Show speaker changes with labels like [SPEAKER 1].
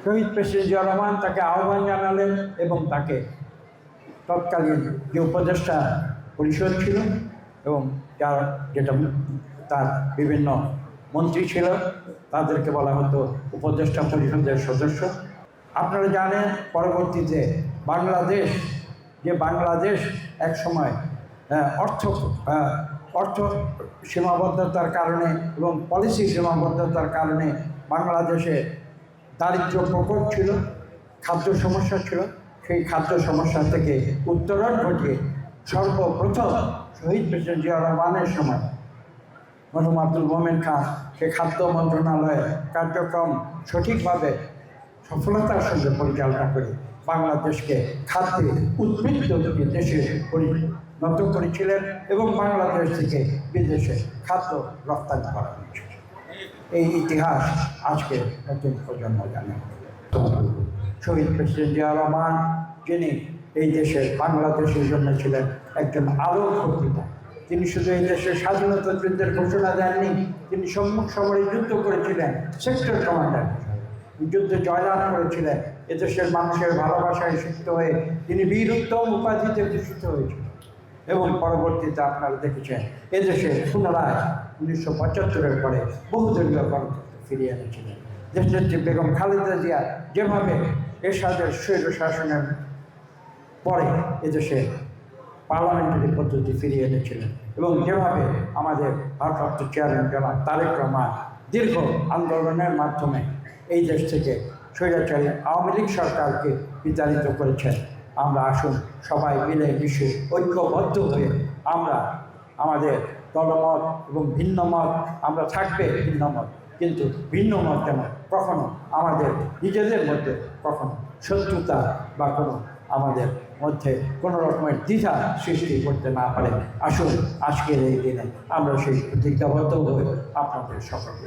[SPEAKER 1] শহীদ president Zia Rahman তাকে আহ্বান জানালেন এবং তাকে তৎকালীন যে উপদেষ্টা পরিষদ ছিল এবং যেটা তার বিভিন্ন মন্ত্রী ছিল তাদেরকে বলা হতো উপদেষ্টা পরিষদের সদস্য। আপনারা জানেন পরবর্তীতে বাংলাদেশ এক সময় অর্থ সীমাবদ্ধতার কারণে এবং পলিসি সীমাবদ্ধতার কারণে বাংলাদেশে দারিদ্র্য প্রকোপ ছিল, খাদ্য সমস্যা ছিল। সেই খাদ্য সমস্যা থেকে উত্তরণ ঘটিয়ে সর্বপ্রথম শহীদ প্রেসিডেন্ট জিয়া রহমানের সময় মরহুম আব্দুল মোমেন খান সে খাদ্য মন্ত্রণালয়ের কার্যক্রম সঠিকভাবে সফলতার সঙ্গে পরিচালনা করে বাংলাদেশকে খাদ্যে উদ্বৃত্ত দেশে পরিণত করেছিলেন এবং বাংলাদেশ থেকে বিদেশে খাদ্য রপ্তানি করা হয়েছিল। এই ইতিহাস আজকে নতুন প্রজন্ম জানে। শহীদ প্রেসিডেন্ট জিয়া রহমান যিনি এই দেশের বাংলাদেশের জন্য ছিলেন একজন আলোক বক্তৃতা। তিনি শুধু এই দেশের স্বাধীনতা যুদ্ধের ঘোষণা দেননি, তিনি সম্মুখ সমরে যুদ্ধ করেছিলেন, সেক্টর কমান্ডার যুদ্ধে জয়লাভ করেছিলেন। এদেশের মানুষের ভালোবাসায় শিক্ষিত হয়ে তিনি বীরোত্তম উপাধিতে ভূষিত হয়েছিলেন এবং পরবর্তীতে আপনারা দেখেছেন এদেশে পুনরায় 1975-এর পরে বহুদলীয় গণতন্ত্র ফিরিয়ে এনেছিলেন। দেশনেত্রী বেগম খালেদা জিয়া যেভাবে এরশাদের স্বৈর শাসনের পরে এদেশে পার্লামেন্টারি পদ্ধতি ফিরিয়ে এনেছিলেন এবং যেভাবে আমাদের ভারপ্রাপ্ত চেয়ারম্যান জনাব তারেক রহমান দীর্ঘ আন্দোলনের মাধ্যমে এই দেশ থেকে স্বৈরাচারী আওয়ামী লীগ সরকারকে বিতাড়িত করেছেন। আমরা আসুন সবাই মিলে মিশে ঐক্যবদ্ধ হয়ে আমরা আমাদের দলমত এবং ভিন্ন মত আমরা থাকবে ভিন্ন মত, কিন্তু ভিন্ন মত যেন কখনো আমাদের নিজেদের মধ্যে কখনো শত্রুতা বা কোনো আমাদের মধ্যে কোনো রকমের দ্বিধা সৃষ্টি করতে না পারে। আসুন আজকের এই দিনে আমরা সেই প্রতিজ্ঞাবদ্ধ হয়ে আপনাদের সকলকে